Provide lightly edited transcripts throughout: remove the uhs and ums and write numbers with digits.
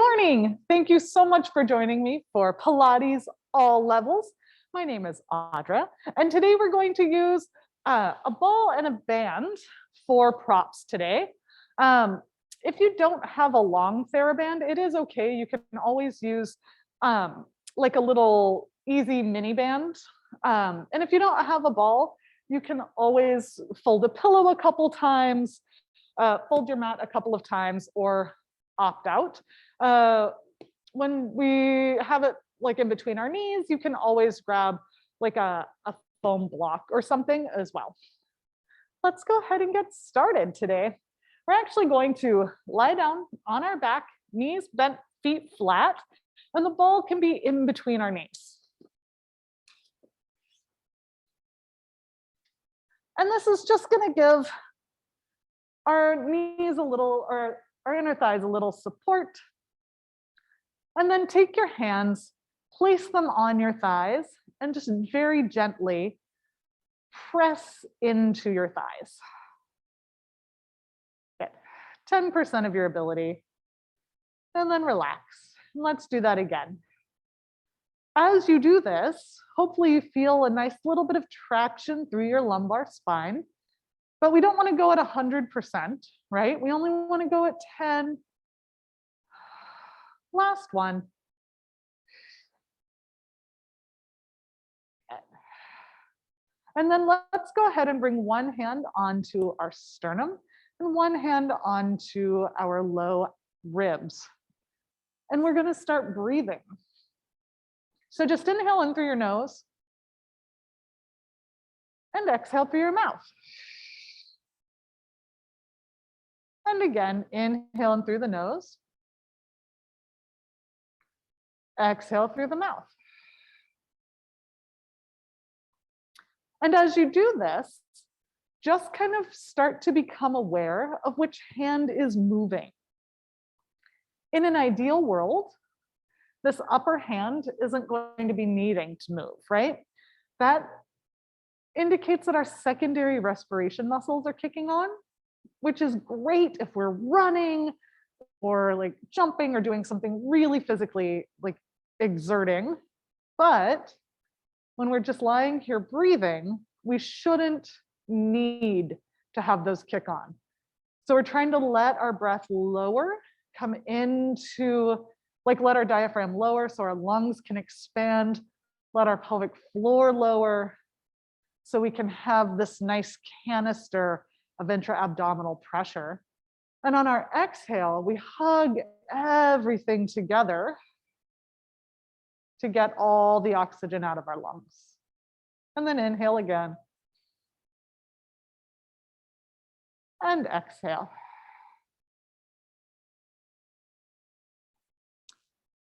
morning. Thank you so much for joining me for Pilates All Levels. My name is Audra, and today we're going to use a ball and a band for props today. If you don't have a long TheraBand, it is okay. You can always use like a little easy mini band. And if you don't have a ball, you can always fold a pillow a couple times, fold your mat a couple of times, or opt out. When we have it like in between our knees, you can always grab like a foam block or something as well. Let's go ahead and get started today. We're actually going to lie down on our back, knees bent, feet flat, and the ball can be in between our knees. And this is just going to give our knees a little, or our inner thighs a little support. And then take your hands, place them on your thighs, and just very gently press into your thighs. Get 10% of your ability, and then relax. And let's do that again. As you do this, hopefully you feel a nice little bit of traction through your lumbar spine, but we don't want to go at 100%, right? We only want to go at 10. Last one. And then let's go ahead and bring one hand onto our sternum and one hand onto our low ribs. And we're going to start breathing. So just inhale in through your nose and exhale through your mouth. And again, inhale in through the nose. Exhale through the mouth. And as you do this, just kind of start to become aware of which hand is moving. In an ideal world, this upper hand isn't going to be needing to move, right? That indicates that our secondary respiration muscles are kicking on, which is great if we're running or like jumping or doing something really physically like exerting. But when we're just lying here breathing, we shouldn't need to have those kick on. So we're trying to let our breath lower, come into, like let our diaphragm lower so our lungs can expand, let our pelvic floor lower so we can have this nice canister of intra-abdominal pressure. And on our exhale, we hug everything together to get all the oxygen out of our lungs. And then inhale again. And exhale.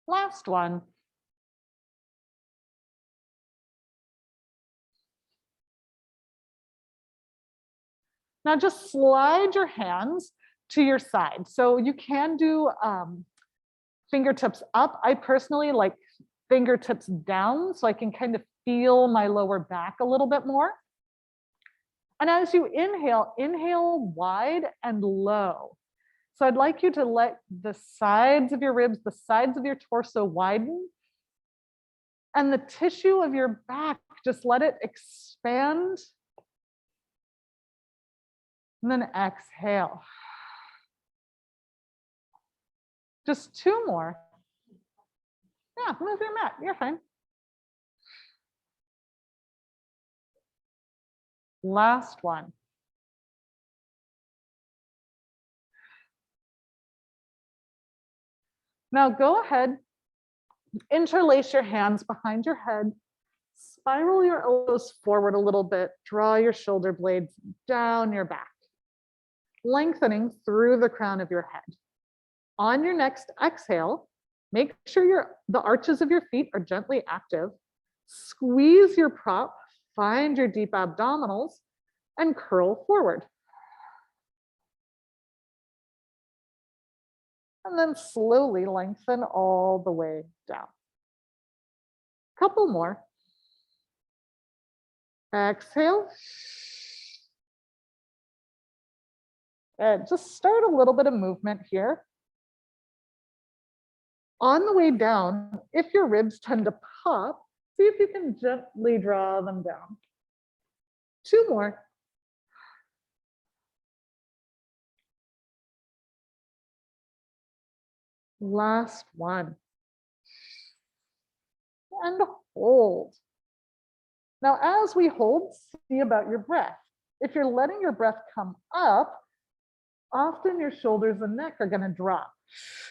Last one. Now just slide your hands to your side. So you can do fingertips up. I personally like fingertips down so I can kind of feel my lower back a little bit more. And as you inhale, inhale wide and low. So I'd like you to let the sides of your ribs, the sides of your torso widen, and the tissue of your back, just let it expand. And then exhale. Just two more. Yeah, move your mat, you're fine. Last one. Now go ahead, interlace your hands behind your head, spiral your elbows forward a little bit, draw your shoulder blades down your back, lengthening through the crown of your head. On your next exhale, make sure the arches of your feet are gently active. Squeeze your prop, find your deep abdominals, and curl forward. And then slowly lengthen all the way down. Couple more. Exhale. And just start a little bit of movement here. On the way down, if your ribs tend to pop, see if you can gently draw them down. 2 more. Last one. And hold. Now, as we hold, see about your breath. If you're letting your breath come up, often your shoulders and neck are going to drop.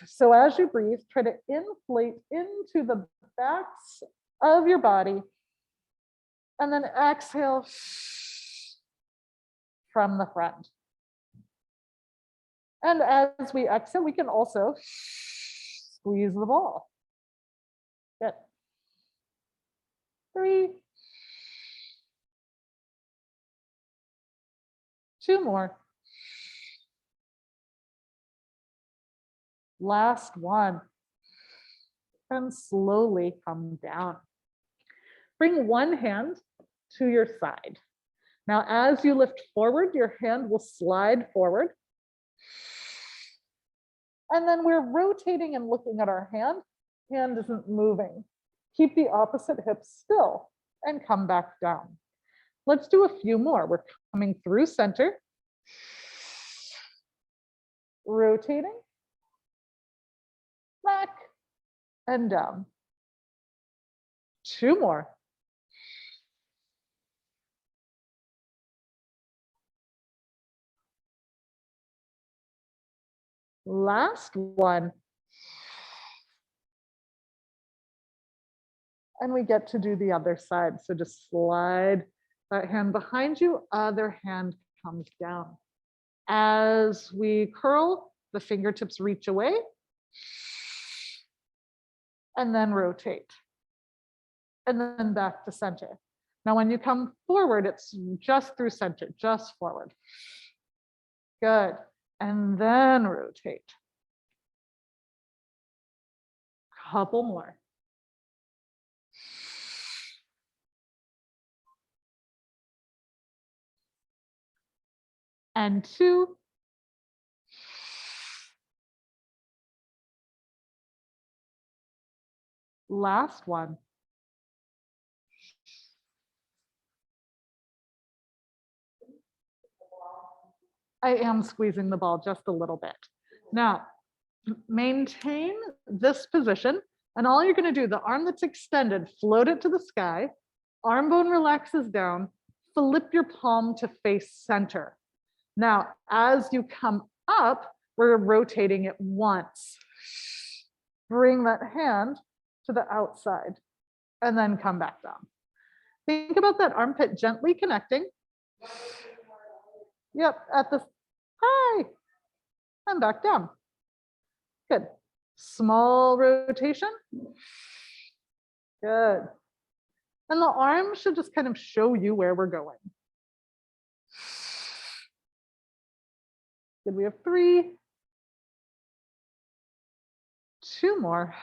So as you breathe, try to inflate into the backs of your body and then exhale from the front. And as we exhale, we can also squeeze the ball. Good. 3. 2 more. Last one. And slowly come down. Bring one hand to your side. Now, as you lift forward, your hand will slide forward. And then we're rotating and looking at our hand. Hand isn't moving. Keep the opposite hip still and come back down. Let's do a few more. We're coming through center, rotating, back and down. 2 more. Last one. And we get to do the other side. So just slide that hand behind you, other hand comes down. As we curl, the fingertips reach away and then rotate. And then back to center. Now, when you come forward, it's just through center, just forward. Good. And then rotate. Couple more. And 2. Last one. I am squeezing the ball just a little bit. Now, maintain this position, and all you're going to do, the arm that's extended, float it to the sky, arm bone relaxes down, flip your palm to face center. Now, as you come up, we're rotating it once. Bring that hand to the outside and then come back down. Think about that armpit gently connecting. Yep, at the, hi, and back down. Good. Small rotation. Good. And the arm should just kind of show you where we're going. Good, we have 3. 2 more.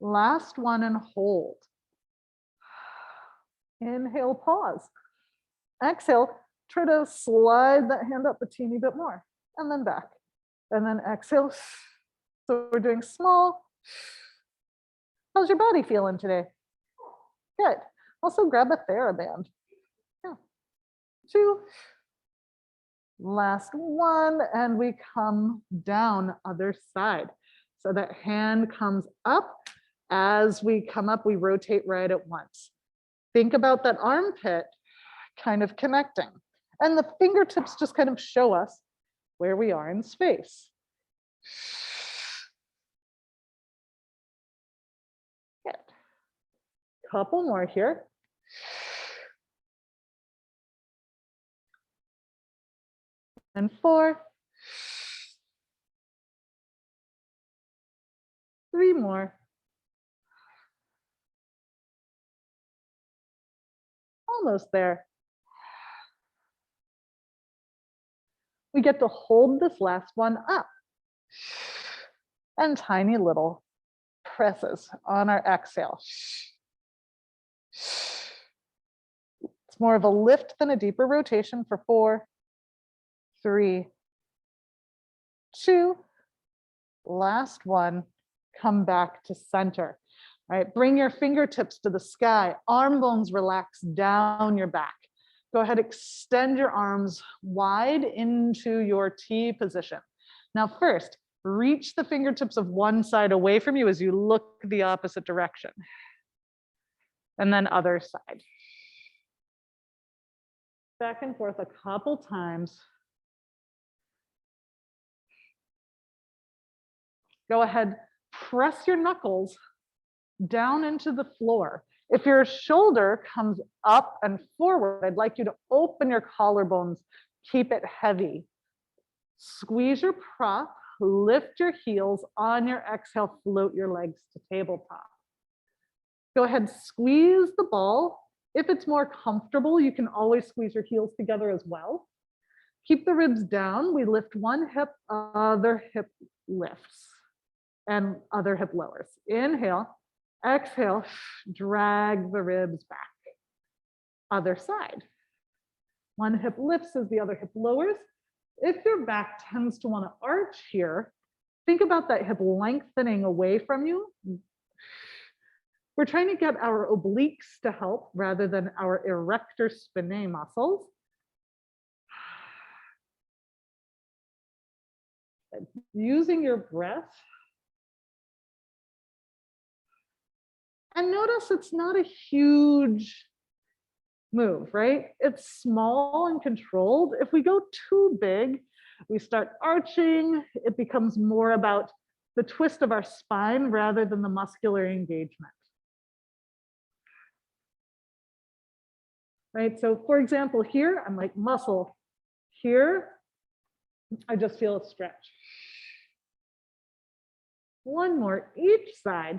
Last one and hold. Inhale, pause. Exhale, try to slide that hand up a teeny bit more and then back. And then exhale. So we're doing small. How's your body feeling today? Good. Also grab a TheraBand. Yeah. 2. Last one, and we come down other side. So that hand comes up. As we come up, we rotate right at once. Think about that armpit kind of connecting. And the fingertips just kind of show us where we are in space. Good. Couple more here. And 4. 3 more. Almost there. We get to hold this last one up. And tiny little presses on our exhale. It's more of a lift than a deeper rotation for 4, 3, 2, Last one, come back to center. All right, bring your fingertips to the sky, arm bones relax down your back. Go ahead, extend your arms wide into your T position. Now first, reach the fingertips of one side away from you as you look the opposite direction. And then other side. Back and forth a couple times. Go ahead, press your knuckles down into the floor. If your shoulder comes up and forward, I'd like you to open your collarbones, keep it heavy. Squeeze your prop, lift your heels. On your exhale, float your legs to tabletop. Go ahead, squeeze the ball. If it's more comfortable, you can always squeeze your heels together as well. Keep the ribs down. We lift one hip, other hip lifts, and other hip lowers. Inhale, exhale, drag the ribs back. Other side. One hip lifts as the other hip lowers. If your back tends to want to arch here, think about that hip lengthening away from you. We're trying to get our obliques to help rather than our erector spinae muscles. Using your breath. And notice it's not a huge move, right? It's small and controlled. If we go too big, we start arching. It becomes more about the twist of our spine rather than the muscular engagement. Right, so for example, here, I'm like muscle. Here, I just feel a stretch. One more each side.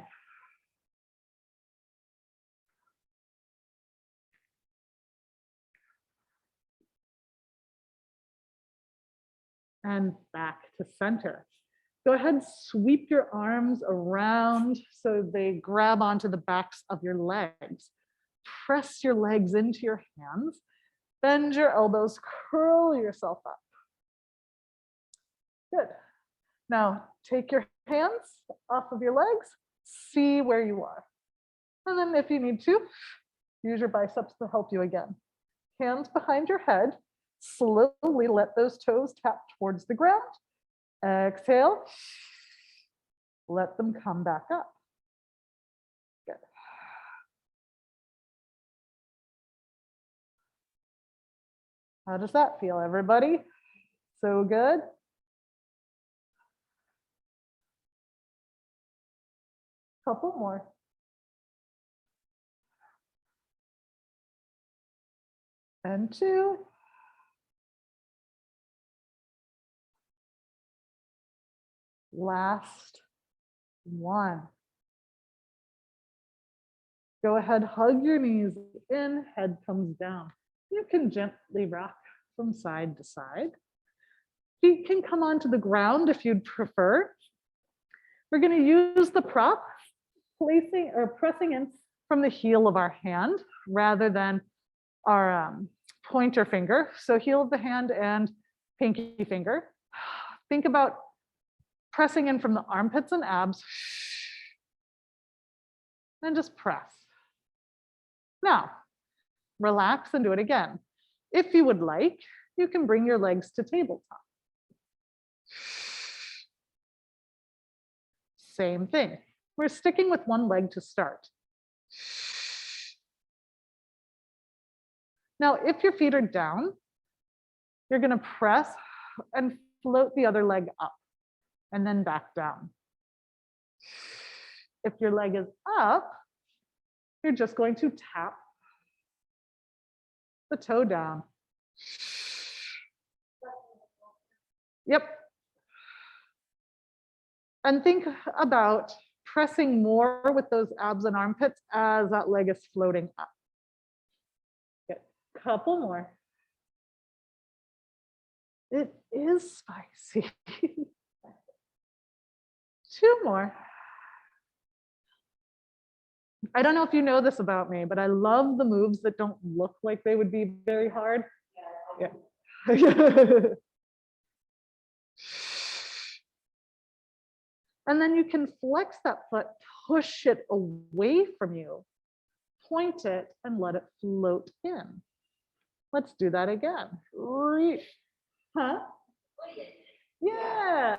And back to center. Go ahead, sweep your arms around so they grab onto the backs of your legs. Press your legs into your hands. Bend your elbows, curl yourself up. Good. Now take your hands off of your legs, see where you are. And then if you need to, use your biceps to help you again. Hands behind your head, slowly let those toes tap towards the ground. Exhale, let them come back up. Good. How does that feel, everybody? So good. Couple more. And two. Last one. Go ahead, hug your knees in, head comes down. You can gently rock from side to side. Feet can come onto the ground if you'd prefer. We're going to use the prop, placing or pressing in from the heel of our hand rather than our pointer finger. So heel of the hand and pinky finger. Think about pressing in from the armpits and abs. And just press. Now, relax and do it again. If you would like, you can bring your legs to tabletop. Same thing. We're sticking with one leg to start. Now, if your feet are down, you're going to press and float the other leg up and then back down. If your leg is up, you're just going to tap the toe down. Yep. And think about pressing more with those abs and armpits as that leg is floating up. Good. Couple more. It is spicy. Two more. I don't know if you know this about me, but I love the moves that don't look like they would be very hard. Yeah. And then you can flex that foot, push it away from you, point it, and let it float in. Let's do that again. Reach. Huh? Yeah.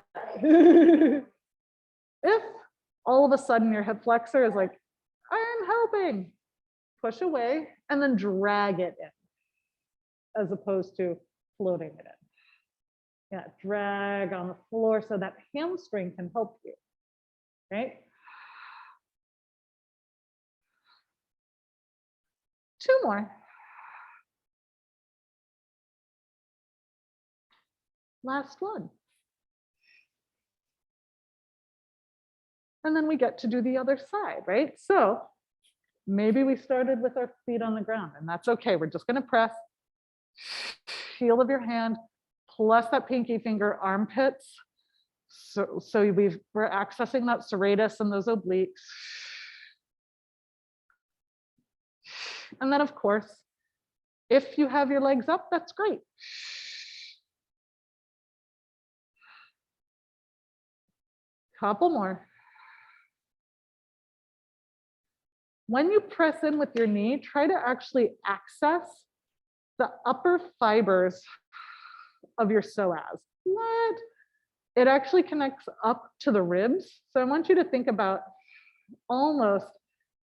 If all of a sudden your hip flexor is like, I'm helping, push away and then drag it in, as opposed to floating it in. Yeah, drag on the floor so that hamstring can help you, right? 2 more. Last one. And then we get to do the other side, right? So maybe we started with our feet on the ground, and that's okay. We're just gonna press, heel of your hand, plus that pinky finger, armpits. So we're accessing that serratus and those obliques. And then of course, if you have your legs up, that's great. Couple more. When you press in with your knee, try to actually access the upper fibers of your psoas. What? It actually connects up to the ribs. So I want you to think about almost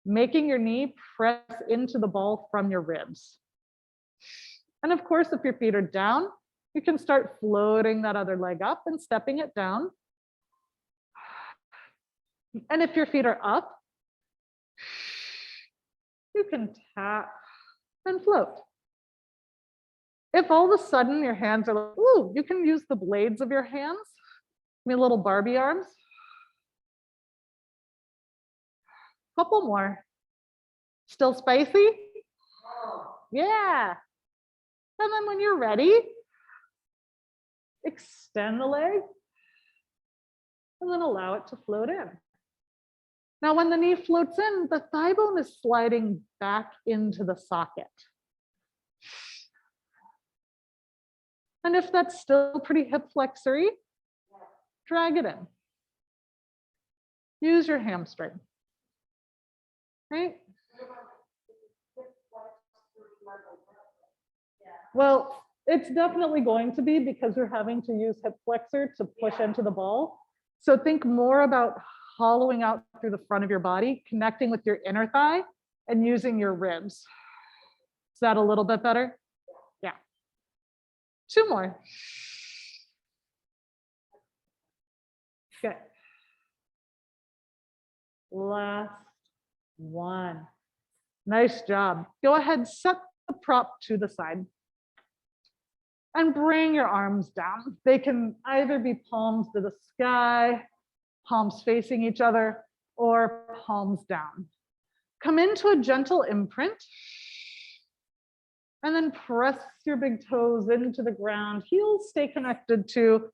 making your knee press into the ball from your ribs. And of course, if your feet are down, you can start floating that other leg up and stepping it down. And if your feet are up, you can tap and float. If all of a sudden your hands are like, ooh, you can use the blades of your hands, maybe little Barbie arms. Couple more. Still spicy? Yeah. And then when you're ready, extend the leg and then allow it to float in. Now, when the knee floats in, the thigh bone is sliding back into the socket. And if that's still pretty hip flexory, drag it in. Use your hamstring, right? Well, it's definitely going to be because you're having to use hip flexor to push into the ball. So think more about hollowing out through the front of your body, connecting with your inner thigh and using your ribs. Is that a little bit better? Yeah. 2 more. Good. Last one. Nice job. Go ahead, set the prop to the side. And bring your arms down. They can either be palms to the sky, palms facing each other, or palms down. Come into a gentle imprint. And then press your big toes into the ground. Heels stay connected to.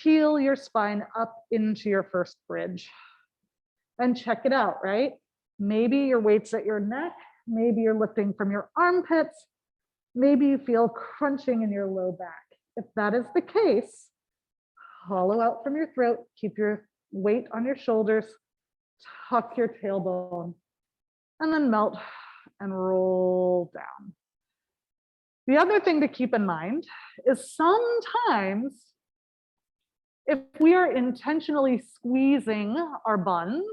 Peel your spine up into your first bridge. And check it out, right? Maybe your weight's at your neck. Maybe you're lifting from your armpits. Maybe you feel crunching in your low back. If that is the case, hollow out from your throat, keep your weight on your shoulders, tuck your tailbone, and then melt and roll down. The other thing to keep in mind is sometimes if we are intentionally squeezing our buns,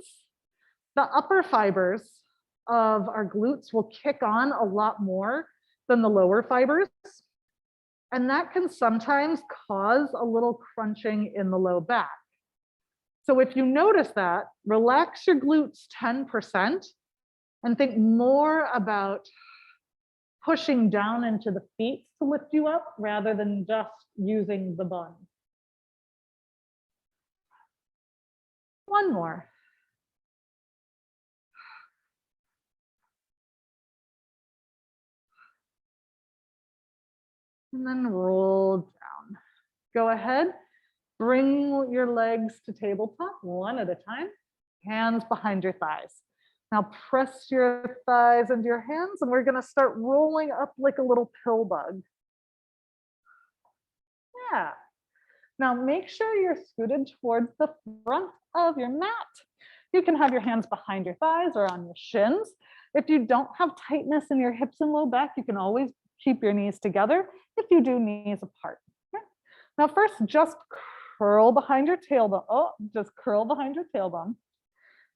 the upper fibers of our glutes will kick on a lot more than the lower fibers. And that can sometimes cause a little crunching in the low back. So if you notice that, relax your glutes 10% and think more about pushing down into the feet to lift you up rather than just using the bun. One more. And then roll down. Go ahead, bring your legs to tabletop one at a time, hands behind your thighs. Now press your thighs into your hands and we're gonna start rolling up like a little pill bug. Yeah. Now make sure you're scooted towards the front of your mat. You can have your hands behind your thighs or on your shins. If you don't have tightness in your hips and low back, you can always keep your knees together. If you do, knees apart. Okay. Now first, just curl behind your tailbone. Oh, just curl behind your tailbone.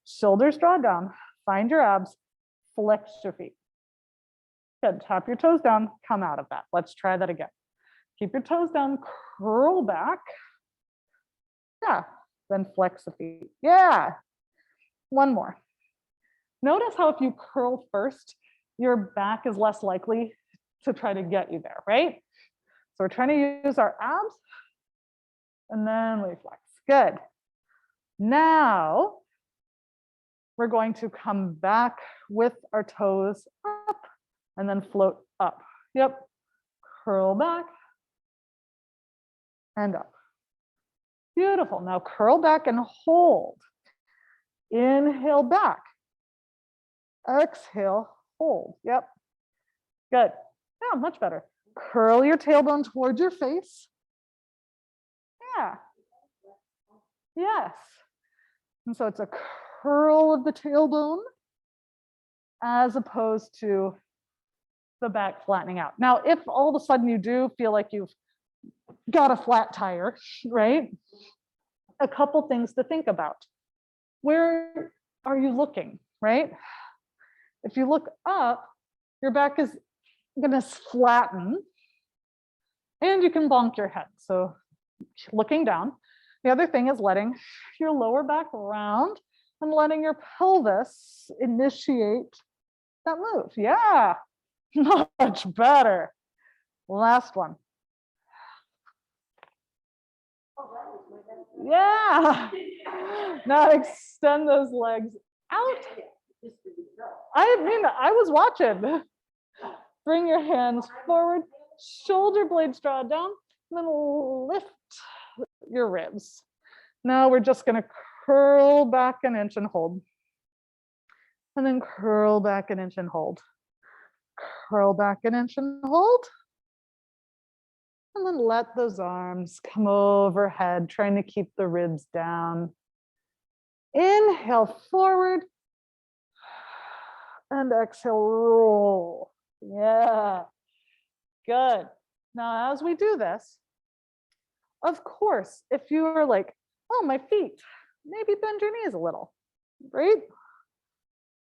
Shoulders draw down. Find your abs. Flex your feet. Good. Tap your toes down. Come out of that. Let's try that again. Keep your toes down. Curl back. Yeah. Then flex the feet. Yeah. One more. Notice how if you curl first, your back is less likely to try to get you there, right? So we're trying to use our abs and then we flex. Good. Now we're going to come back with our toes up and then float up. Yep. Curl back and up. Beautiful. Now curl back and hold. Inhale back. Exhale, hold. Yep. Good. Yeah, much better. Curl your tailbone towards your face. Yeah. Yes. And so it's a curl of the tailbone as opposed to the back flattening out. Now, if all of a sudden you do feel like you've got a flat tire, right? A couple things to think about. Where are you looking, right? If you look up, your back is going to flatten and you can bonk your head. So looking down. The other thing is letting your lower back round and letting your pelvis initiate that move. Yeah, much better. Last one. Yeah. Now extend those legs out. I mean, I was watching. Bring your hands forward, shoulder blades draw down, and then lift your ribs. Now we're just going to curl back an inch and hold. And then curl back an inch and hold. Curl back an inch and hold. And then let those arms come overhead, trying to keep the ribs down. Inhale forward. And exhale, roll. Yeah, good. Now, as we do this, of course, if you are like, oh, my feet, maybe bend your knees a little, right?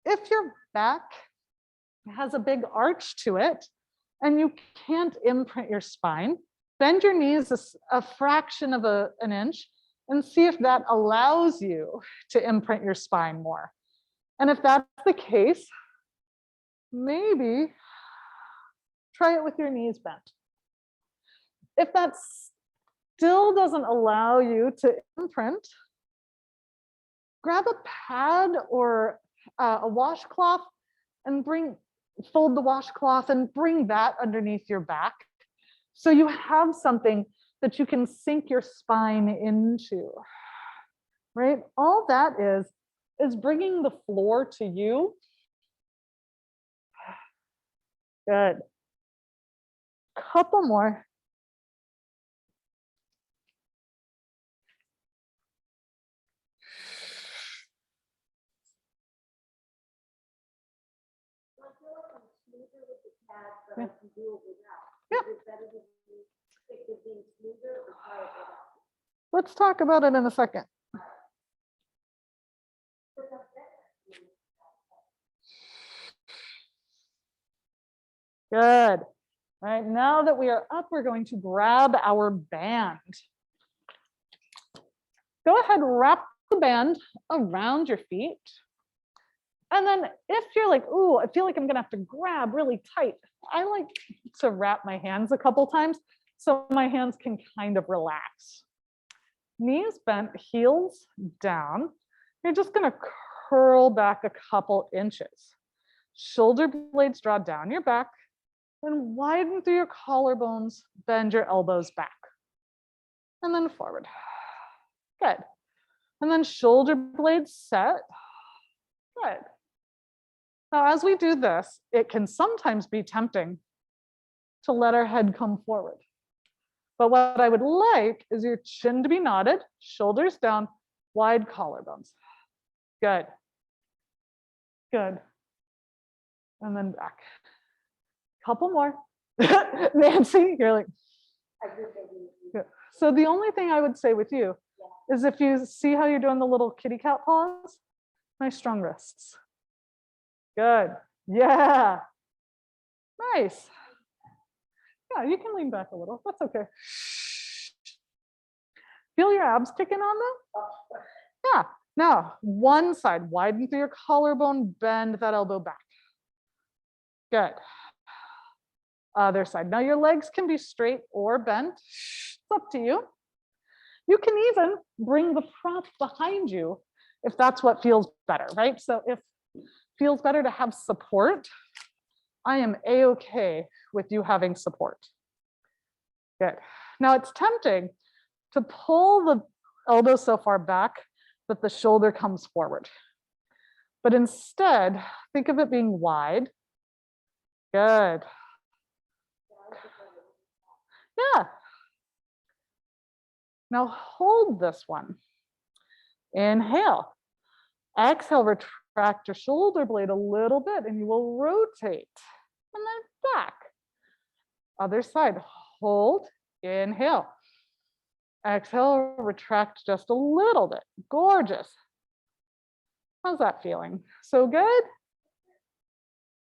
If your back has a big arch to it and you can't imprint your spine, bend your knees a fraction of an inch and see if that allows you to imprint your spine more. And if that's the case, maybe try it with your knees bent. If that still doesn't allow you to imprint, grab a pad or a washcloth and fold the washcloth and bring that underneath your back. So you have something that you can sink your spine into, right? All that is bringing the floor to you. Good. Couple more. Yeah. Yep. Let's talk about it in a second. Good. All right, now that we are up, we're going to grab our band. Go ahead, wrap the band around your feet. And then if you're like, ooh, I feel like I'm gonna have to grab really tight, I like to wrap my hands a couple times so my hands can kind of relax. Knees bent, heels down. You're just gonna curl back a couple inches. Shoulder blades draw down your back and widen through your collarbones, bend your elbows back. And then forward. Good. And then shoulder blades set. Good. Now, as we do this, it can sometimes be tempting to let our head come forward. But what I would like is your chin to be nodded, shoulders down, wide collarbones. Good. Good. And then back. Couple more. Nancy, you're like. Yeah. So the only thing I would say with you is if you see how you're doing the little kitty cat paws, nice strong wrists. Good. Yeah. Nice. Yeah, you can lean back a little. That's okay. Feel your abs kicking on them? Yeah. Now, one side, widen through your collarbone, bend that elbow back. Good. Other side. Now your legs can be straight or bent. It's up to you. You can even bring the prop behind you if that's what feels better, right? So if it feels better to have support, I am A-okay with you having support. Good. Now it's tempting to pull the elbow so far back that the shoulder comes forward. But instead, think of it being wide. Good. Yeah. Now hold this one. Inhale. Exhale, retract your shoulder blade a little bit and you will rotate. And then back. Other side. Hold. Inhale. Exhale, retract just a little bit. Gorgeous. How's that feeling? So good?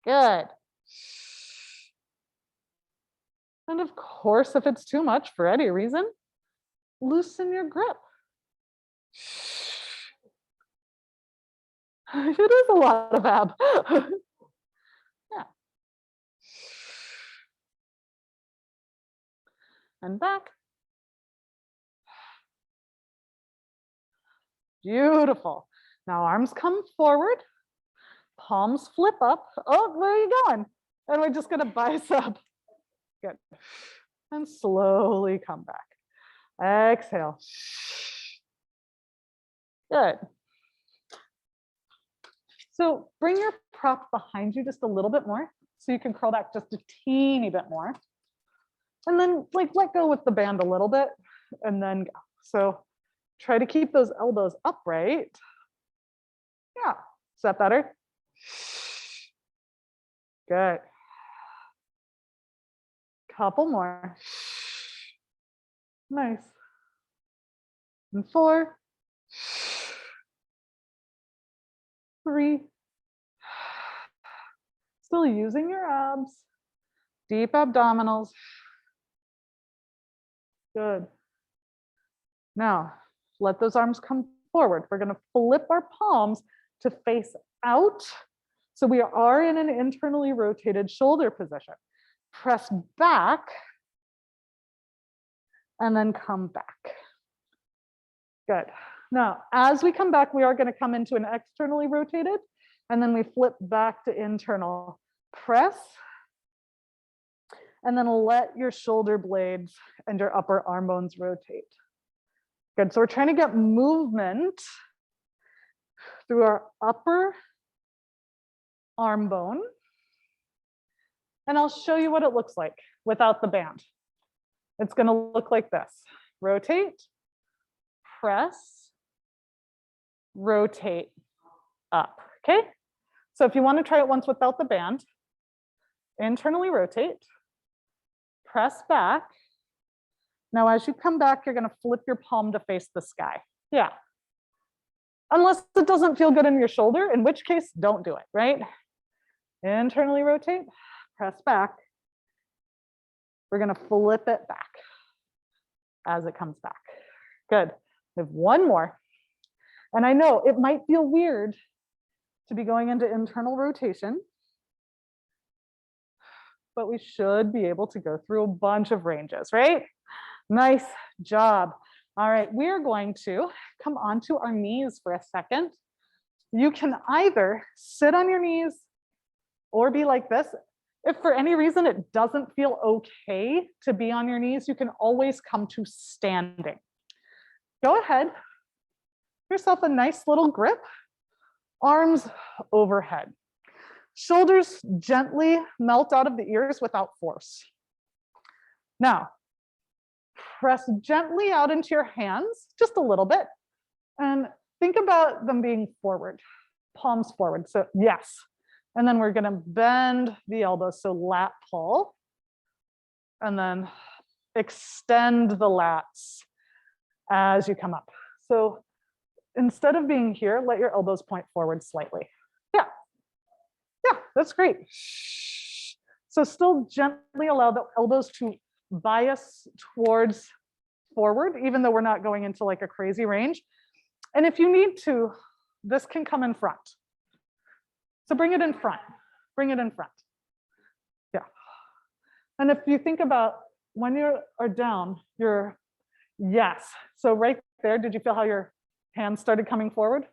Good. And of course, if it's too much for any reason, loosen your grip. It is a lot of ab. Yeah. And back. Beautiful. Now arms come forward, palms flip up. Oh, where are you going? And we're just gonna bicep. Good. And slowly come back. Exhale. Good. So bring your prop behind you just a little bit more so you can curl back just a teeny bit more. And then like let go with the band a little bit and then go. So try to keep those elbows upright. Yeah, is that better? Good. Couple more. Nice. And 4, 3. Still using your abs. Deep abdominals. Good. Now, let those arms come forward. We're going to flip our palms to face out. So we are in an internally rotated shoulder position. Press back and then come back. Good. Now, as we come back, we are going to come into an externally rotated, and then we flip back to internal. Press, and then let your shoulder blades and your upper arm bones rotate. Good. So we're trying to get movement through our upper arm bone. And I'll show you what it looks like without the band. It's going to look like this. Rotate, press, rotate, up. Okay? So if you want to try it once without the band, internally rotate, press back. Now, as you come back, you're going to flip your palm to face the sky. Yeah. Unless it doesn't feel good in your shoulder, in which case, don't do it, right? Internally rotate, press back. We're going to flip it back as it comes back. Good. We have one more. And I know it might feel weird to be going into internal rotation, but we should be able to go through a bunch of ranges, right? Nice job. All right, we are going to come onto our knees for a second. You can either sit on your knees or be like this. If for any reason it doesn't feel okay to be on your knees, you can always come to standing. Go ahead, give yourself a nice little grip, arms overhead. Shoulders gently melt out of the ears without force. Now, press gently out into your hands, just a little bit. And think about them being forward, palms forward. So yes. And then we're going to bend the elbows. So lat pull. And then extend the lats as you come up. So instead of being here, let your elbows point forward slightly. Yeah. Yeah, that's great. So still gently allow the elbows to bias towards forward, even though we're not going into like a crazy range. And if you need to, this can come in front. So bring it in front, bring it in front. Yeah. And if you think about when you are down, you're, yes. So right there, did you feel how your hands started coming forward?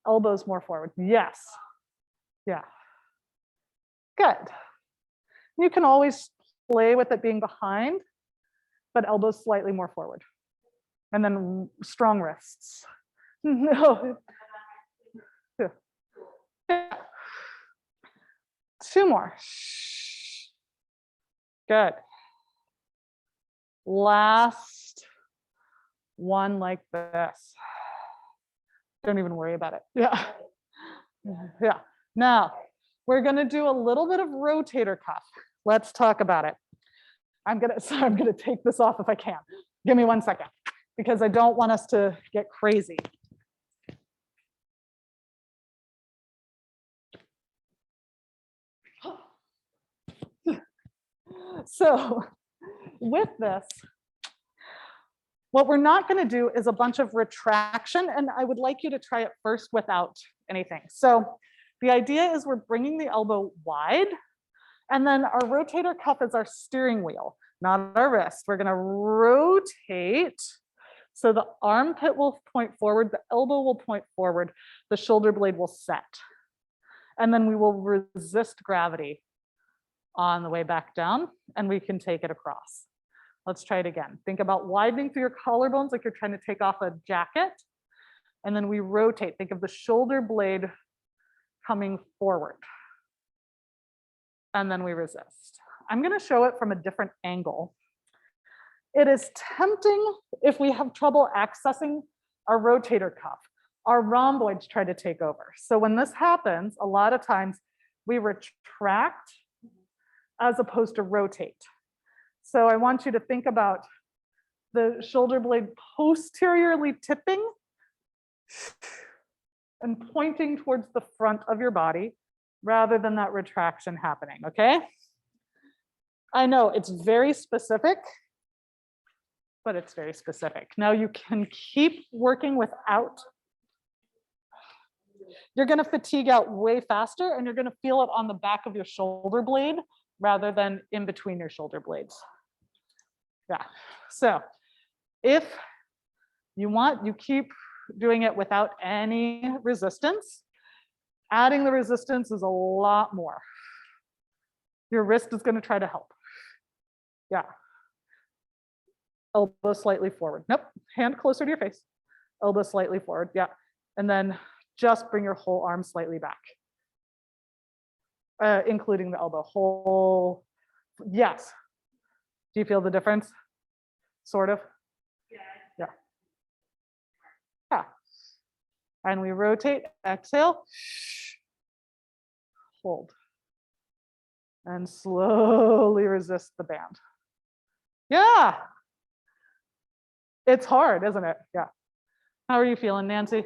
Elbows more forward, yes. Yeah, good. You can always play with it being behind, but elbows slightly more forward. And then strong wrists. No. Yeah. Two more. Good. Last one like this. Don't even worry about it. Yeah. Yeah. Now, we're going to do a little bit of rotator cuff. Let's talk about it. I'm going to take this off if I can. Give me 1 second, because I don't want us to get crazy. So with this, what we're not going to do is a bunch of retraction, and I would like you to try it first without anything. So the idea is we're bringing the elbow wide, and then our rotator cuff is our steering wheel, not our wrist. We're going to rotate. So the armpit will point forward, the elbow will point forward, the shoulder blade will set. And then we will resist gravity on the way back down, and we can take it across. Let's try it again. Think about widening through your collarbones like you're trying to take off a jacket. And then we rotate. Think of the shoulder blade coming forward. And then we resist. I'm going to show it from a different angle. It is tempting if we have trouble accessing our rotator cuff. Our rhomboids try to take over. So when this happens, a lot of times we retract as opposed to rotate. So I want you to think about the shoulder blade posteriorly tipping and pointing towards the front of your body rather than that retraction happening, okay? I know it's very specific, but it's very specific. Now you can keep working without. You're gonna fatigue out way faster, and you're gonna feel it on the back of your shoulder blade rather than in between your shoulder blades. Yeah, so if you want, you keep doing it without any resistance. Adding the resistance is a lot more. Your wrist is going to try to help. Yeah. Elbow slightly forward. Nope, hand closer to your face. Elbow slightly forward, yeah. And then just bring your whole arm slightly back. Including the elbow. Whole, yes. Do you feel the difference? Sort of? Yeah. Yeah. And we rotate, exhale, hold. And slowly resist the band. Yeah. It's hard, isn't it? Yeah. How are you feeling, Nancy?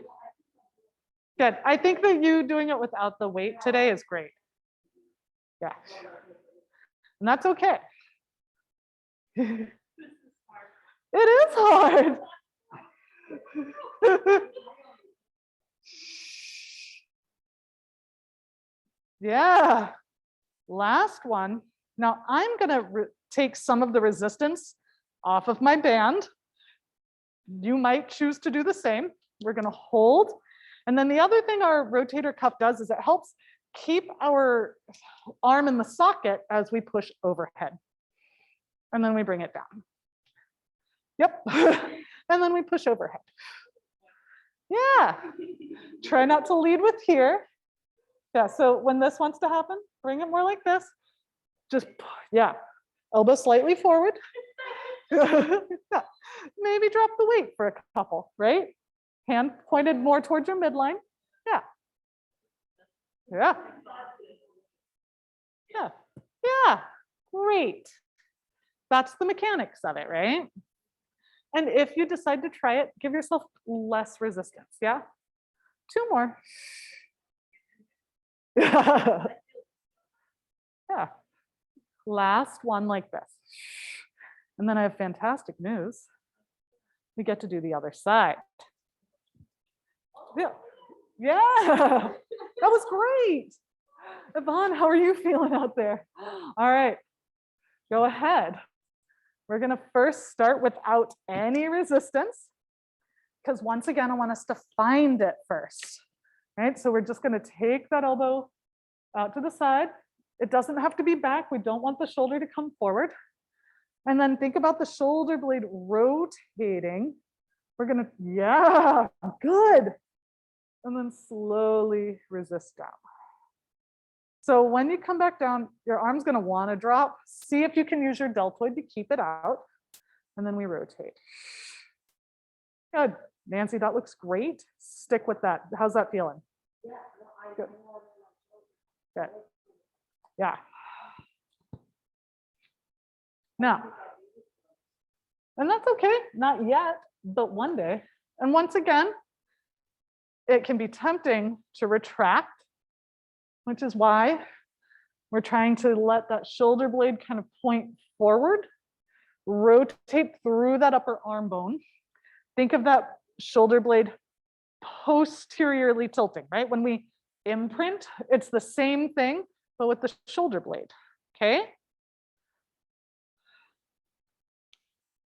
Good. I think that you doing it without the weight today is great. Yeah. And that's okay. It is hard. Yeah. Last one. Now I'm going to take some of the resistance off of my band. You might choose to do the same. We're going to hold. And then the other thing our rotator cuff does is it helps keep our arm in the socket as we push overhead. And then we bring it down. Yep. And then we push overhead. Yeah. Try not to lead with here. Yeah, so when this wants to happen, bring it more like this. Just, yeah, elbow slightly forward. Yeah. Maybe drop the weight for a couple, right? Hand pointed more towards your midline. Yeah. Yeah. Yeah. Yeah. Great. That's the mechanics of it, right? And if you decide to try it, give yourself less resistance. Yeah. 2 more. Yeah. Yeah. Last one like this. And then I have fantastic news. We get to do the other side. Yeah. Yeah. That was great. Yvonne, how are you feeling out there? All right. Go ahead. We're going to first start without any resistance, because once again, I want us to find it first. Right? So we're just going to take that elbow out to the side. It doesn't have to be back. We don't want the shoulder to come forward. And then think about the shoulder blade rotating. We're going to, yeah, good. And then slowly resist down. So when you come back down, your arm's going to want to drop. See if you can use your deltoid to keep it out. And then we rotate. Good. Nancy, that looks great. Stick with that. How's that feeling? Good. Good. Yeah. Now, and that's okay. Not yet, but one day. And once again, it can be tempting to retract, which is why we're trying to let that shoulder blade kind of point forward, rotate through that upper arm bone. Think of that shoulder blade posteriorly tilting, right? When we imprint, it's the same thing, but with the shoulder blade, okay?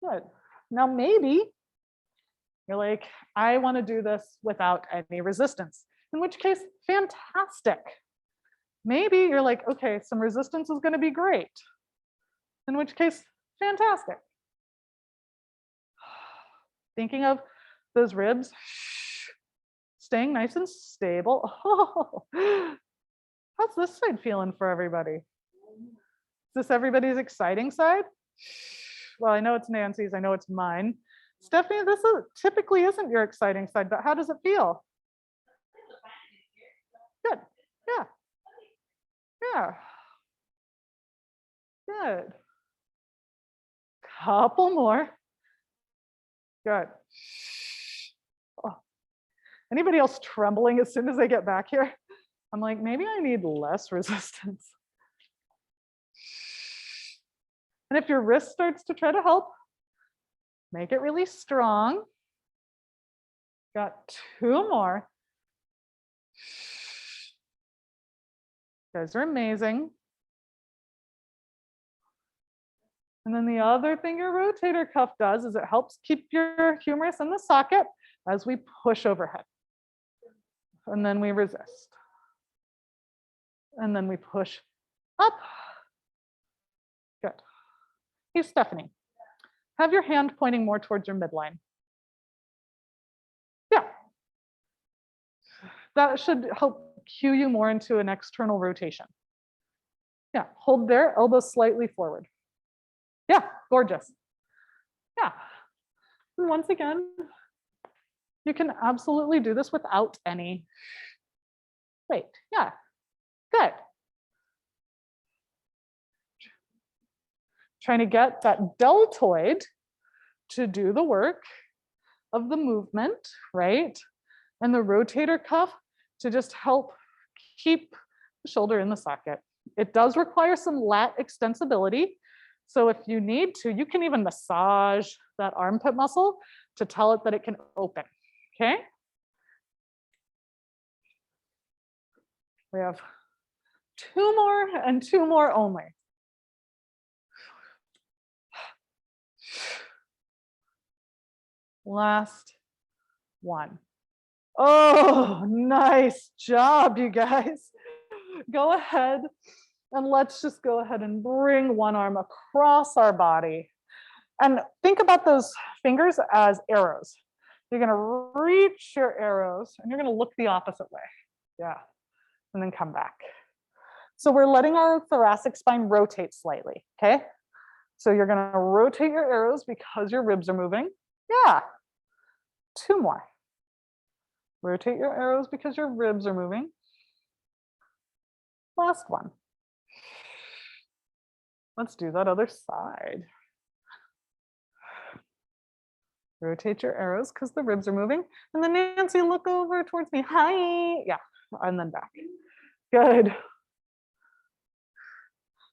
Good. Now maybe you're like, I want to do this without any resistance, in which case, fantastic. Maybe you're like, okay, some resistance is going to be great, in which case, fantastic. Thinking of those ribs staying nice and stable. Oh, how's this side feeling for everybody? Is this everybody's exciting side? Well, I know it's Nancy's, I know it's mine. Stephanie, this typically isn't your exciting side, but how does it feel? Good. Yeah. Yeah. Good. Couple more. Good. Oh. Anybody else trembling as soon as they get back here? I'm like, maybe I need less resistance. And if your wrist starts to try to help, make it really strong. Got 2 more. You guys are amazing. And then the other thing your rotator cuff does is it helps keep your humerus in the socket as we push overhead. And then we resist. And then we push up. Good. Hey, Stephanie, have your hand pointing more towards your midline. Yeah. That should help cue you more into an external rotation. Yeah, hold there, elbows slightly forward. Yeah, gorgeous. Yeah. And once again, you can absolutely do this without any weight. Yeah, good. Trying to get that deltoid to do the work of the movement, right? And the rotator cuff to just help keep the shoulder in the socket. It does require some lat extensibility. So if you need to, you can even massage that armpit muscle to tell it that it can open, okay? We have 2 more and 2 more only. Last one. Oh, nice job, you guys. Go ahead and let's just go ahead and bring one arm across our body. And think about those fingers as arrows. You're going to reach your arrows and you're going to look the opposite way. Yeah. And then come back. So we're letting our thoracic spine rotate slightly, okay? So you're going to rotate your arrows because your ribs are moving. Yeah. 2 more. Rotate your arrows because your ribs are moving. Last one. Let's do that other side. Rotate your arrows because the ribs are moving. And then Nancy, look over towards me. Hi. Yeah. And then back. Good.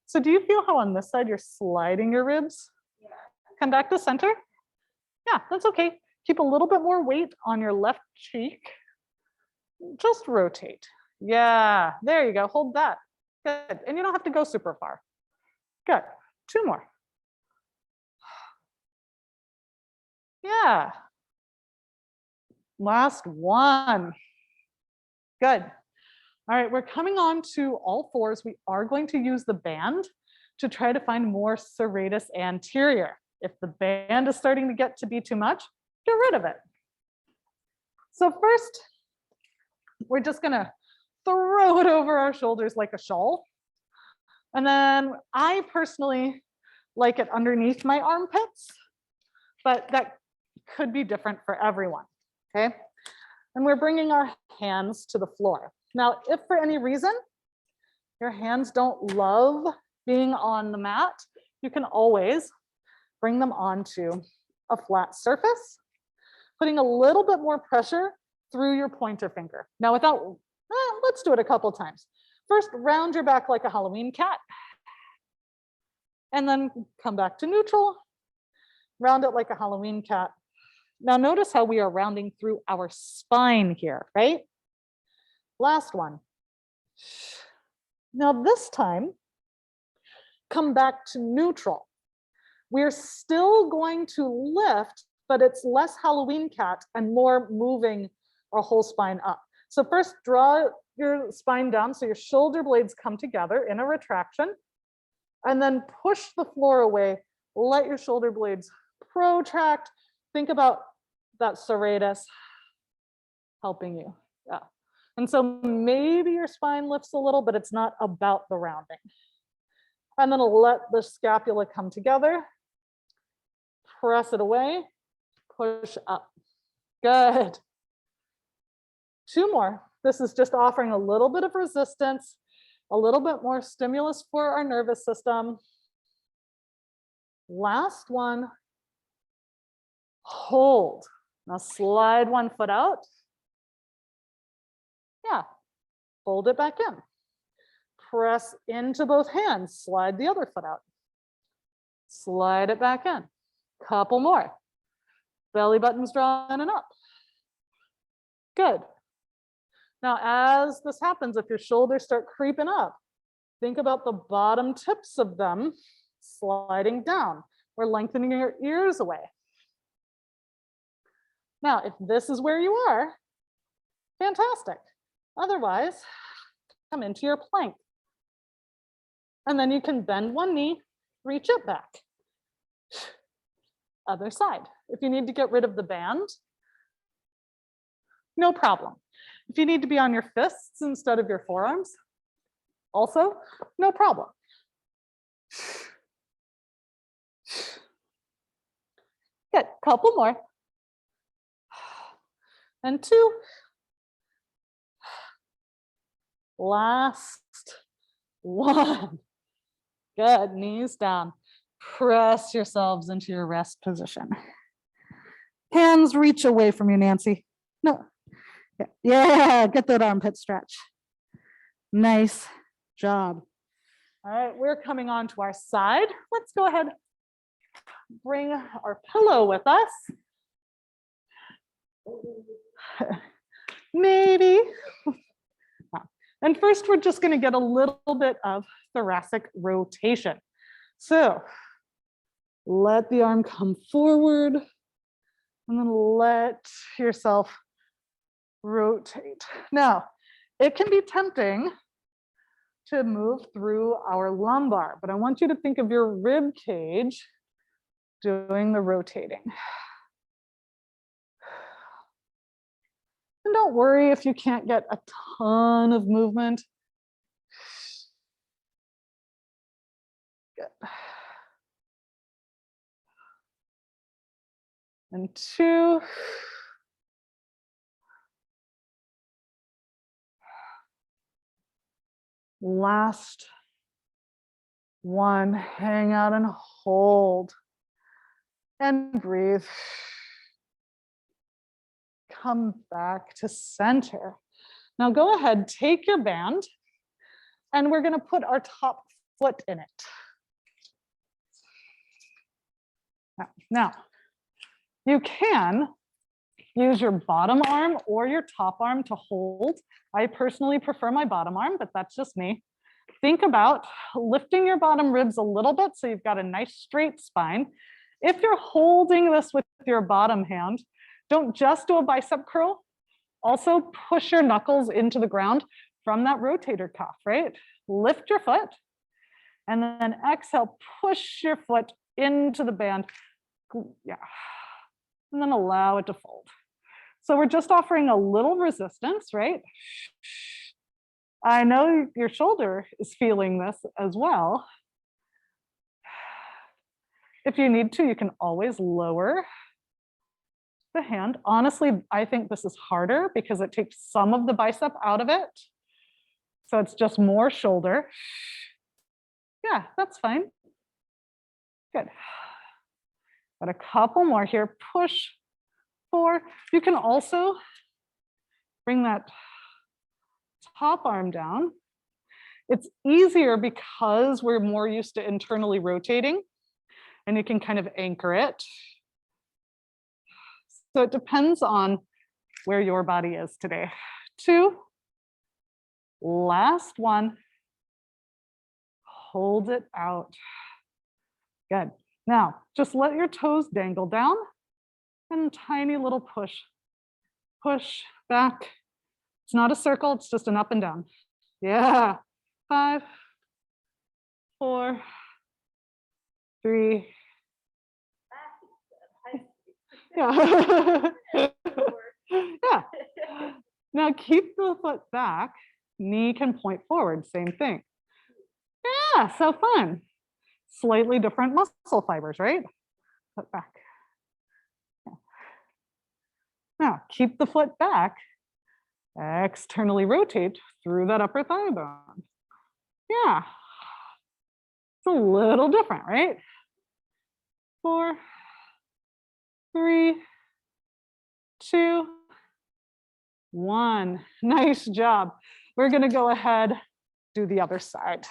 So do you feel how on this side you're sliding your ribs? Yeah. Come back to center. Yeah, that's okay. Keep a little bit more weight on your left cheek. Just rotate. Yeah, there you go. Hold that. Good. And you don't have to go super far. Good. 2 more. Yeah. Last one. Good. All right, we're coming on to all fours. We are going to use the band to try to find more serratus anterior. If the band is starting to get to be too much, get rid of it. So first, we're just gonna throw it over our shoulders like a shawl. And then I personally like it underneath my armpits, but that could be different for everyone, okay? And we're bringing our hands to the floor. Now, if for any reason your hands don't love being on the mat, you can always bring them onto a flat surface, putting a little bit more pressure through your pointer finger. Now let's do it a couple times. First, round your back like a Halloween cat, and then come back to neutral, round it like a Halloween cat. Now notice how we are rounding through our spine here, right? Last one. Now this time, come back to neutral. We're still going to lift, but it's less Halloween cat and more moving our whole spine up. So first, draw your spine down so your shoulder blades come together in a retraction, and then push the floor away. Let your shoulder blades protract. Think about that serratus helping you. Yeah. And so maybe your spine lifts a little, but it's not about the rounding. And then let the scapula come together. Press it away, push up. Good. 2 more. This is just offering a little bit of resistance, a little bit more stimulus for our nervous system. Last one. Hold. Now slide one foot out. Yeah. Fold it back in. Press into both hands. Slide the other foot out. Slide it back in. Couple more. Belly button's drawn and up. Good. Now, as this happens, if your shoulders start creeping up, think about the bottom tips of them sliding down or lengthening your ears away. Now, if this is where you are, fantastic. Otherwise, come into your plank. And then you can bend one knee, reach it back. Other side. If you need to get rid of the band, no problem. If you need to be on your fists instead of your forearms, also, no problem. Good, couple more. And 2. Last one. Good, knees down. Press yourselves into your rest position. Hands reach away from you, Nancy. No. Yeah, get that armpit stretch. Nice job. All right, we're coming on to our side. Let's go ahead, bring our pillow with us. Maybe. And first, we're just going to get a little bit of thoracic rotation. So let the arm come forward, and then let yourself rotate. Now, it can be tempting to move through our lumbar, but I want you to think of your rib cage doing the rotating. And don't worry if you can't get a ton of movement. Good. and 2. Last 1, hang out and hold. And breathe. Come back to center. Now go ahead, take your band, and we're gonna put our top foot in it. Now, you can use your bottom arm or your top arm to hold. I personally prefer my bottom arm, but that's just me. Think about lifting your bottom ribs a little bit so you've got a nice straight spine. If you're holding this with your bottom hand, don't just do a bicep curl. Also push your knuckles into the ground from that rotator cuff, right? Lift your foot and then exhale, push your foot into the band. Yeah. And then allow it to fold. So we're just offering a little resistance, right? I know your shoulder is feeling this as well. If you need to, you can always lower the hand. Honestly, I think this is harder because it takes some of the bicep out of it. So it's just more shoulder. Yeah, that's fine. Good. Got a couple more here. Push 4. You can also bring that top arm down. It's easier because we're more used to internally rotating, and you can kind of anchor it. So it depends on where your body is today. 2, last 1, hold it out. Good. Now, just let your toes dangle down and tiny little push. Push back. It's not a circle, it's just an up and down. Yeah. 5, 4, 3. Yeah. Yeah. Now keep the foot back, knee can point forward, same thing. Yeah, so fun. Slightly different muscle fibers, right? Foot back. Yeah. Now keep the foot back, externally rotate through that upper thigh bone. Yeah. It's a little different, right? 4, 3, 2, 1. Nice job. We're going to go ahead, do the other side.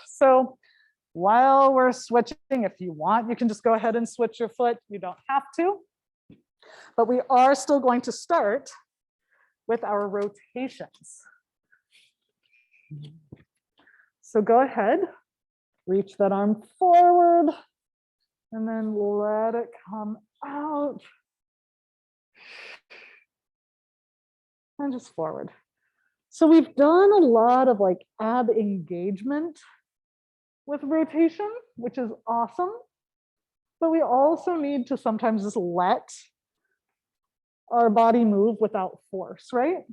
So while we're switching, if you want, you can just go ahead and switch your foot. You don't have to. But we are still going to start with our rotations. So go ahead, reach that arm forward, and then let it come out. And just forward. So we've done a lot of like ab engagement with rotation, which is awesome. But we also need to sometimes just let our body move without force, right?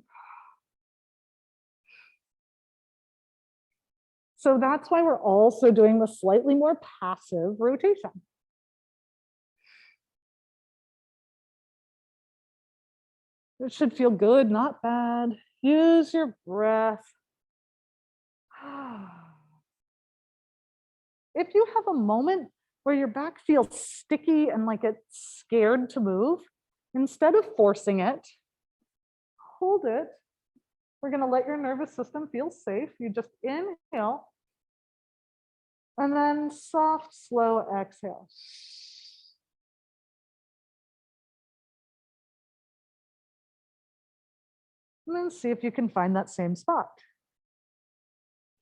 So that's why we're also doing the slightly more passive rotation. It should feel good, not bad. Use your breath. If you have a moment where your back feels sticky and like it's scared to move, instead of forcing it, hold it. We're going to let your nervous system feel safe. You just inhale and then soft, slow exhale. And then see if you can find that same spot.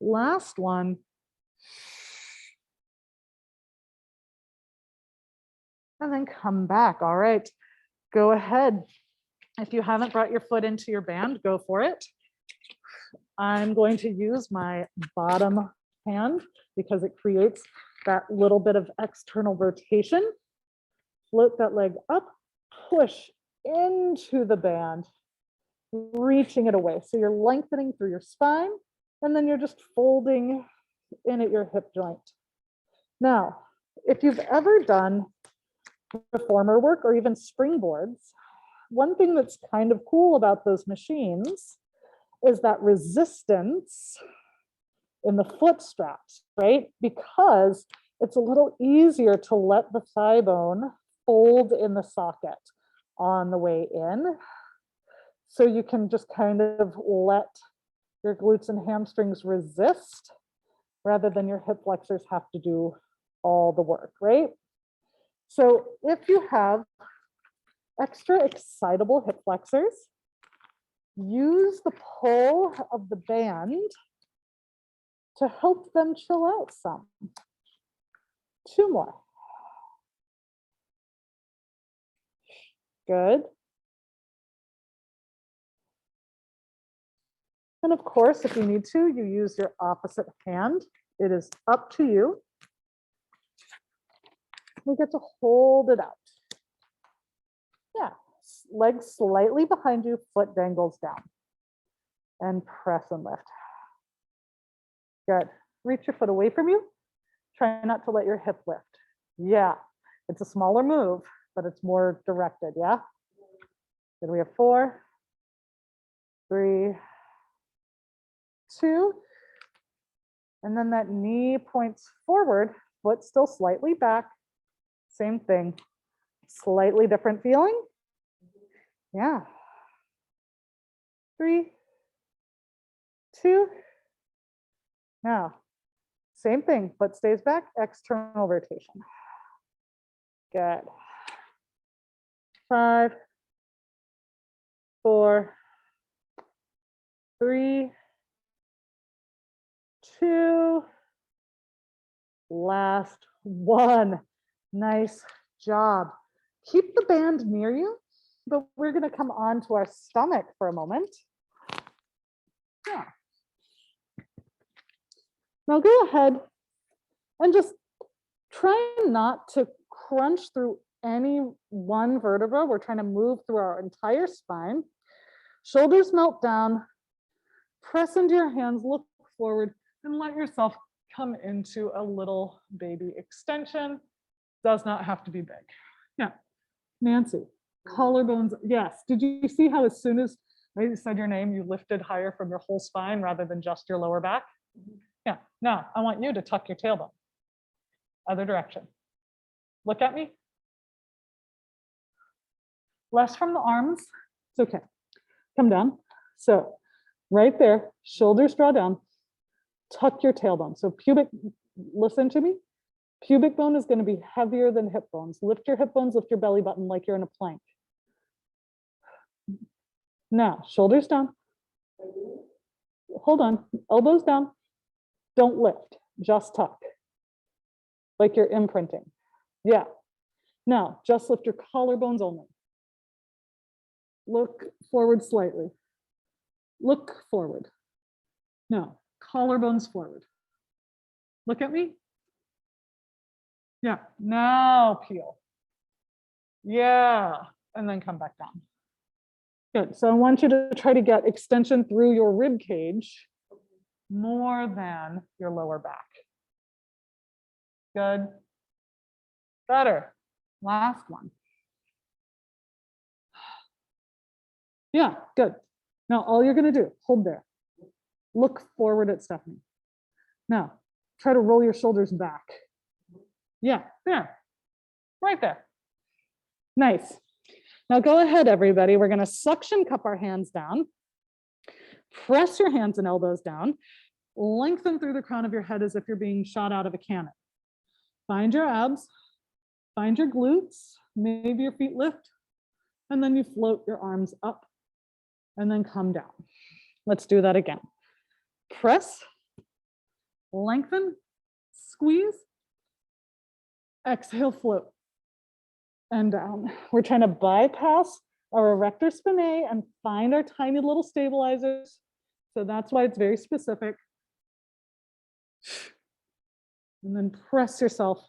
Last one. And then come back. All right, go ahead. If you haven't brought your foot into your band, go for it. I'm going to use my bottom hand because it creates that little bit of external rotation. Float that leg up, push into the band, reaching it away. So you're lengthening through your spine, and then you're just folding in at your hip joint. Now, if you've ever done reformer work or even springboards, one thing that's kind of cool about those machines is that resistance in the foot straps, right? Because it's a little easier to let the thigh bone fold in the socket on the way in. So you can just kind of let your glutes and hamstrings resist rather than your hip flexors have to do all the work, right? So if you have extra excitable hip flexors, use the pull of the band to help them chill out some. 2 more. Good. And of course, if you need to, you use your opposite hand. It is up to you. We get to hold it out. Yeah, legs slightly behind you, foot dangles down. And press and lift. Good. Reach your foot away from you. Try not to let your hip lift. Yeah, it's a smaller move, but it's more directed, yeah? Good, we have 4, 3, 2, and then that knee points forward, foot still slightly back. Same thing, slightly different feeling. Yeah. 3, 2. Now, same thing, foot stays back, external rotation. Good. 5, 4, 3, 2, last 1. Nice job. Keep the band near you, but we're going to come on to our stomach for a moment. Yeah. Now go ahead and just try not to crunch through any one vertebra. We're trying to move through our entire spine. Shoulders melt down. Press into your hands, look forward, and let yourself come into a little baby extension. Does not have to be big. Yeah. Nancy, collarbones. Yes. Did you see how as soon as I said your name, you lifted higher from your whole spine rather than just your lower back? Yeah. Now I want you to tuck your tailbone. Other direction. Look at me. Less from the arms. It's okay. Come down. So right there, shoulders draw down. Tuck your tailbone. So pubic, listen to me. Pubic bone is going to be heavier than hip bones. Lift your hip bones, lift your belly button like you're in a plank. Now, shoulders down. Hold on, elbows down. Don't lift, just tuck. Like you're imprinting. Yeah. Now, just lift your collarbones only. Look forward slightly. Look forward. Now, collarbones forward. Look at me. Yeah, now peel. Yeah, and then come back down. Good, so I want you to try to get extension through your rib cage more than your lower back. Good, better. Last one. Yeah, good. Now all you're gonna do, hold there. Look forward at Stephanie. Now, try to roll your shoulders back. Yeah, there, right there. Nice. Now go ahead, everybody. We're gonna suction cup our hands down. Press your hands and elbows down. Lengthen through the crown of your head as if you're being shot out of a cannon. Find your abs, find your glutes, maybe your feet lift, and then you float your arms up and then come down. Let's do that again. Press, lengthen, squeeze, exhale, float, and down. We're trying to bypass our erector spinae and find our tiny little stabilizers. So that's why it's very specific. And then press yourself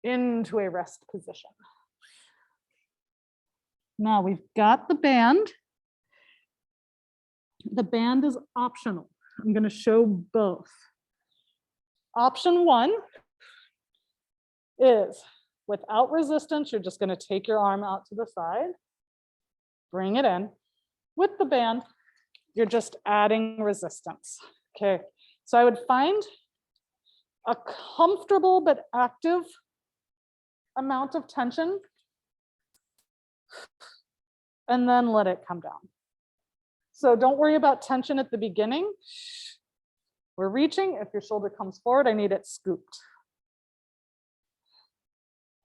into a rest position. Now we've got the band. The band is optional. I'm going to show both. Option 1 is Without resistance, you're just going to take your arm out to the side, bring it in. With the band, you're just adding resistance. Okay, so I would find a comfortable but active amount of tension and then let it come down. So don't worry about tension at the beginning. We're reaching. If your shoulder comes forward, I need it scooped.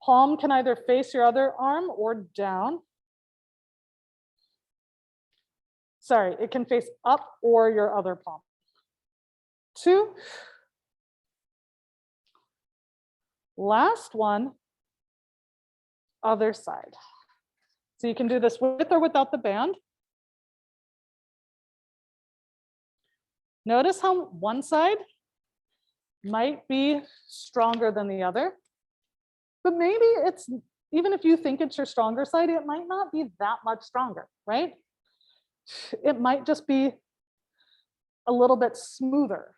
Palm can either face your other arm or down. Sorry, it can face up or your other palm. 2. Last one, other side. So you can do this with or without the band. Notice how one side might be stronger than the other, but maybe it's, even if you think it's your stronger side, it might not be that much stronger, right? It might just be a little bit smoother.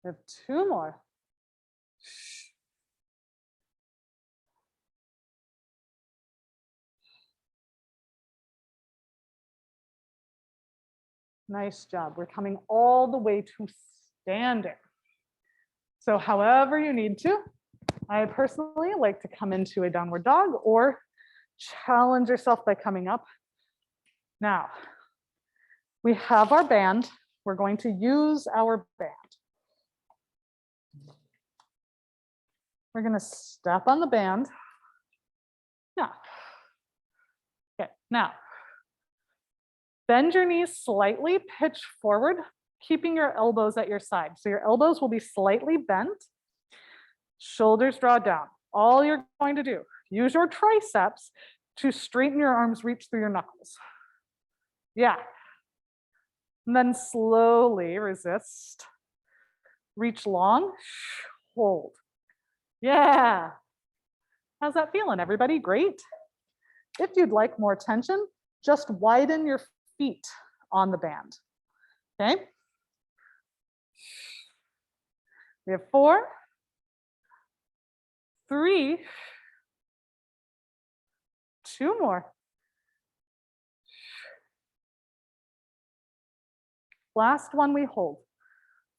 We have 2 more. Nice job. We're coming all the way to standing. So however you need to. I personally like to come into a downward dog or challenge yourself by coming up. Now, we have our band. We're going to use our band. We're going to step on the band. Now, bend your knees slightly, pitch forward, keeping your elbows at your side. So your elbows will be slightly bent. Shoulders draw down. All you're going to do, use your triceps to straighten your arms, reach through your knuckles. Yeah. And then slowly resist. Reach long, hold. Yeah. How's that feeling, everybody? Great. If you'd like more tension, just widen your feet on the band. Okay. We have 4, 3, 2 more. Last one we hold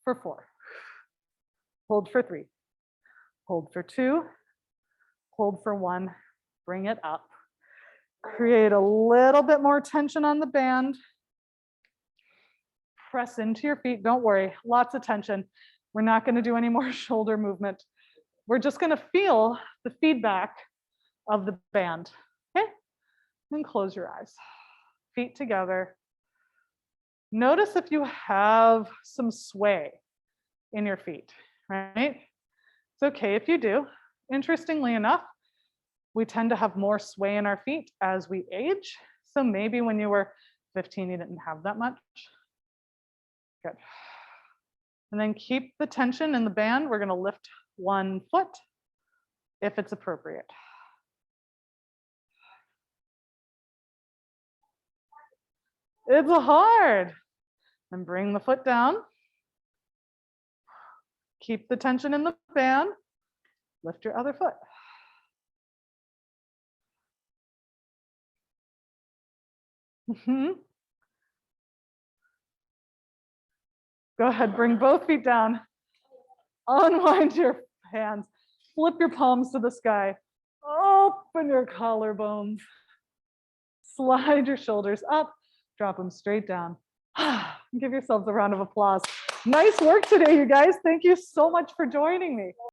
for 4. Hold for 3. Hold for 2. Hold for 1. Bring it up. Create a little bit more tension on the band. Press into your feet. Don't worry, lots of tension. We're not going to do any more shoulder movement. We're just going to feel the feedback of the band. Okay? And close your eyes. Feet together. Notice if you have some sway in your feet, right? It's okay if you do. Interestingly enough, we tend to have more sway in our feet as we age. So maybe when you were 15, you didn't have that much. Good. And then keep the tension in the band. We're going to lift one foot if it's appropriate. It's hard. And bring the foot down. Keep the tension in the band. Lift your other foot. Go ahead, bring both feet down. Unwind your hands. Flip your palms to the sky. Open your collarbones. Slide your shoulders up. Drop them straight down. Give yourselves a round of applause. Nice work today, you guys. Thank you so much for joining me.